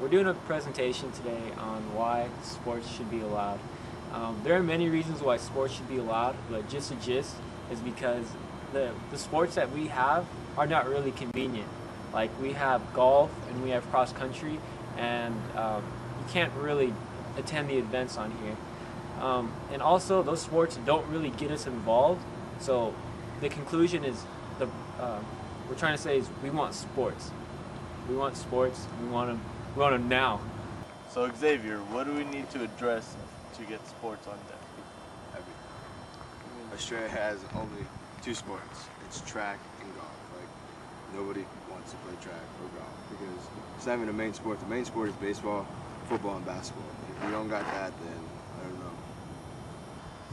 we're doing a presentation today on why sports should be allowed. There are many reasons why sports should be allowed, but just a gist is because the sports that we have are not really convenient. Like we have golf and we have cross country, and you can't really attend the events on here. And also, those sports don't really get us involved. So the conclusion is we're trying to say is we want sports. We want sports. We want them. We want them now. So Xavier, what do we need to address to get sports on deck? Australia has only two sports. It's track and golf. Like nobody wants to play track or golf because it's not even the main sport. The main sport is baseball, football, and basketball. If you don't got that, then I don't know.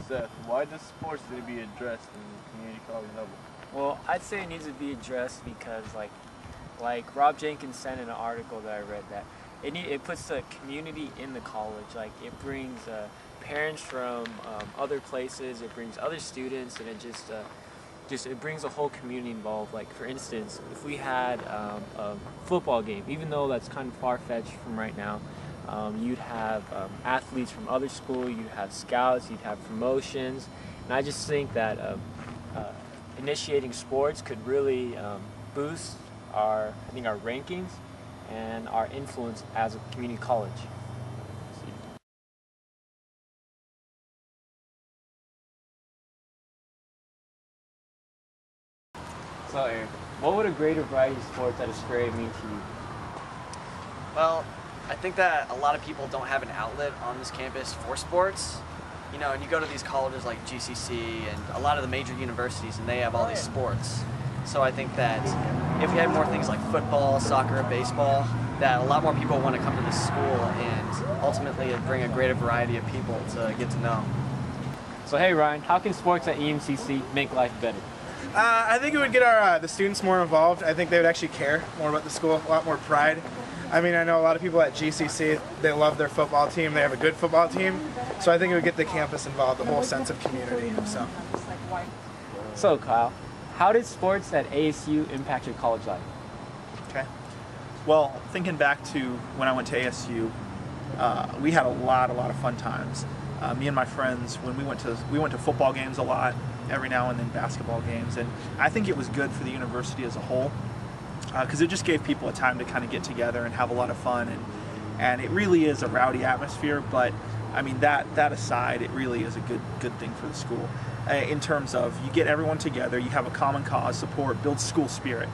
Seth, why does sports need to be addressed in the community college level? Well, I'd say it needs to be addressed because, like Rob Jenkins said in an article that I read, that it puts the community in the college. Like it brings parents from other places, it brings other students, and it brings the whole community involved. Like for instance, if we had a football game, even though that's kind of far-fetched from right now, you'd have athletes from other schools, you'd have scouts, you'd have promotions, and I just think that initiating sports could really boost our rankings and our influence as a community college. So Aaron, what would a greater variety of sports at Astraea mean to you? Well, I think that a lot of people don't have an outlet on this campus for sports. You know, and you go to these colleges like GCC and a lot of the major universities, and they have all these sports. So I think that if we had more things like football, soccer, baseball, that a lot more people want to come to this school, and ultimately it'd bring a greater variety of people to get to know. So hey Ryan, how can sports at EMCC make life better? I think it would get the students more involved. I think they would actually care more about the school, a lot more pride. I mean, I know a lot of people at GCC, they love their football team, they have a good football team, so I think it would get the campus involved, the whole sense of community. So Kyle, how did sports at ASU impact your college life? Okay. Well, thinking back to when I went to ASU, we had a lot of fun times. Me and my friends, when we went to football games a lot, every now and then basketball games, and I think it was good for the university as a whole because it just gave people a time to kind of get together and have a lot of fun, and it really is a rowdy atmosphere, but I mean that aside, it really is a good thing for the school in terms of you get everyone together, you have a common cause, support, builds school spirit,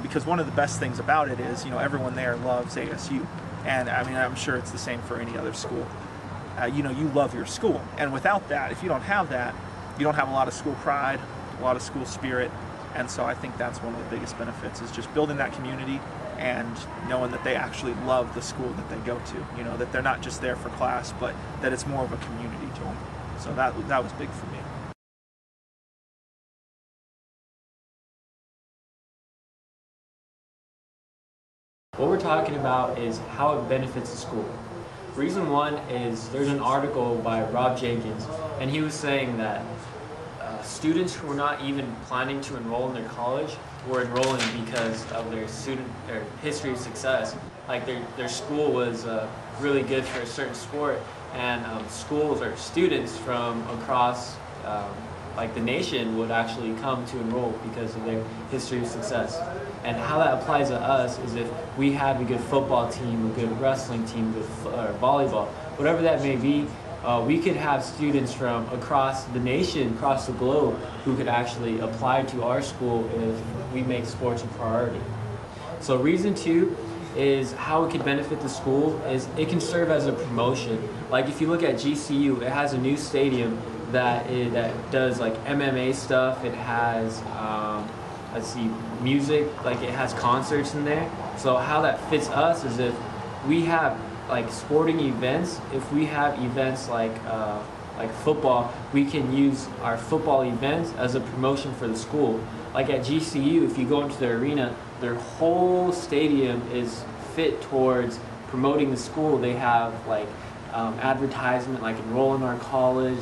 because one of the best things about it is, you know, everyone there loves ASU, and I mean I'm sure it's the same for any other school. You know, you love your school, and without that, if you don't have that, you don't have a lot of school pride, a lot of school spirit, and so I think that's one of the biggest benefits is just building that community and knowing that they actually love the school that they go to, you know, that they're not just there for class, but that it's more of a community to them. So that was big for me. What we're talking about is how it benefits the school. Reason one is there's an article by Rob Jenkins, and he was saying that students who were not even planning to enroll in their college were enrolling because of their history of success. Like their school was really good for a certain sport, and schools or students from across like the nation would actually come to enroll because of their history of success. And how that applies to us is if we have a good football team, a good wrestling team, good volleyball, whatever that may be, we could have students from across the nation, across the globe, who could actually apply to our school if we make sports a priority. So reason two is how it could benefit the school is it can serve as a promotion. Like if you look at GCU, it has a new stadium that does like MMA stuff. It has let's see, music, like it has concerts in there. So how that fits us is if we have like sporting events, if we have events like football, we can use our football events as a promotion for the school. Like at GCU, if you go into their arena, their whole stadium is fit towards promoting the school. They have like advertisement like enroll in our college.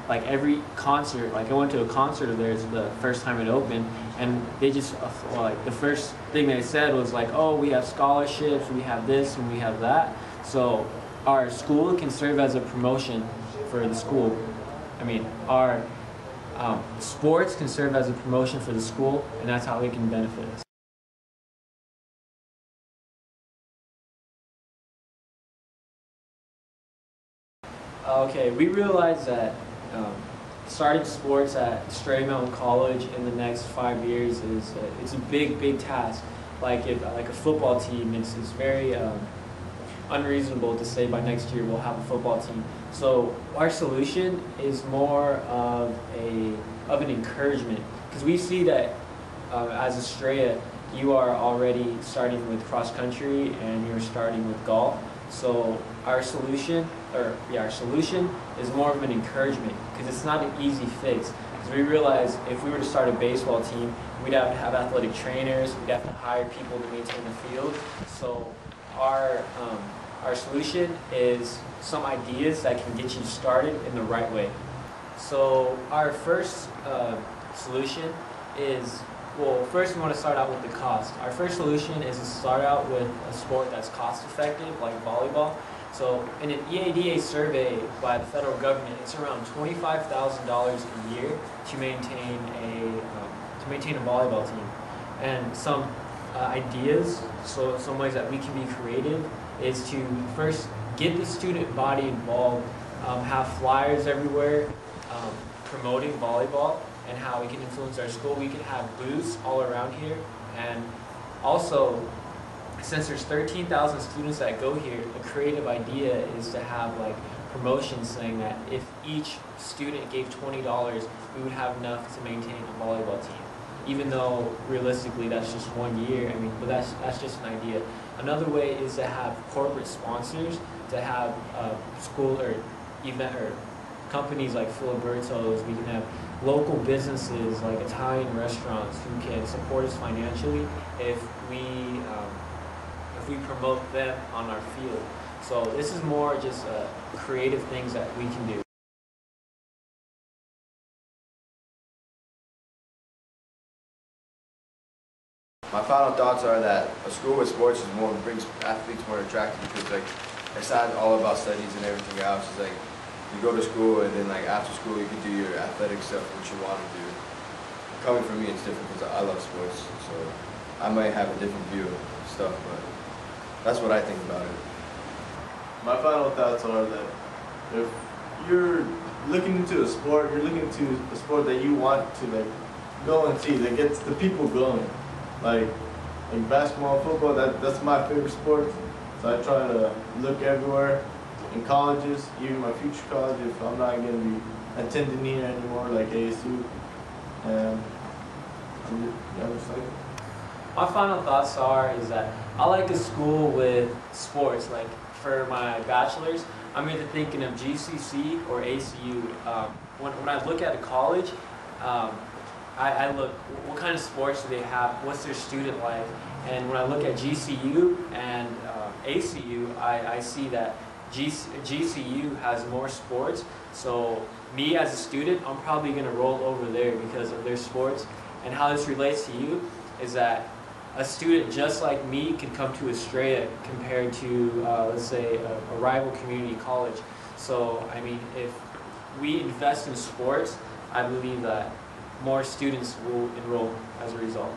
like every concert, like I went to a concert of theirs the first time it opened, and they just like the first thing they said was like, oh, we have scholarships, we have this and we have that. So our school can serve as a promotion for the school. I mean, our sports can serve as a promotion for the school, and that's how it can benefit us. Okay, we realized that starting sports at Estrella Mountain College in the next 5 years is it's a big task. Like a football team, it's very unreasonable to say by next year we'll have a football team. So our solution is more of an encouragement, because we see that as Estrella, you are already starting with cross country and you're starting with golf. So our solution is more of an encouragement, because it's not an easy fix. Because we realize if we were to start a baseball team, we'd have to have athletic trainers, we'd have to hire people to maintain the field. So our solution is some ideas that can get you started in the right way. So our first solution is, well, first we want to start out with the cost. Our first solution is to start out with a sport that's cost effective, like volleyball. So in an EADA survey by the federal government, it's around $25,000 a year to maintain a volleyball team. And some ideas, so some ways that we can be creative, is to first get the student body involved, have flyers everywhere promoting volleyball and how we can influence our school. We can have booths all around here, and also, since there's 13,000 students that go here, a creative idea is to have like promotions saying that if each student gave $20, we would have enough to maintain a volleyball team. Even though realistically that's just 1 year, I mean, but that's just an idea. Another way is to have corporate sponsors, to have school or event or companies like Filiberto's. We can have local businesses like Italian restaurants who can support us financially if we promote them on our field. So this is more just creative things that we can do. My final thoughts are that a school with sports brings athletes more attractive, because like it's not all about studies and everything else. It's like you go to school and then like after school you can do your athletic stuff, what you want to do. Coming from me, it's different because I love sports, so I might have a different view of stuff, but that's what I think about it. My final thoughts are that if you're looking into a sport, you're looking into a sport that you want to like go and see, that gets the people going. Like basketball, football, that's my favorite sport. So I try to look everywhere in colleges, even my future college, if I'm not going to be attending here anymore, like ASU. And I'm just like. My final thoughts is that I like a school with sports. Like for my bachelor's, I'm either thinking of GCC or ACU. When I look at a college, I look, what kind of sports do they have? What's their student life? And when I look at GCU and ACU, I see that GCU has more sports. So me as a student, I'm probably going to roll over there because of their sports. And how this relates to you is that a student just like me can come to Estrella compared to, let's say, a rival community college. So, I mean, if we invest in sports, I believe that more students will enroll as a result.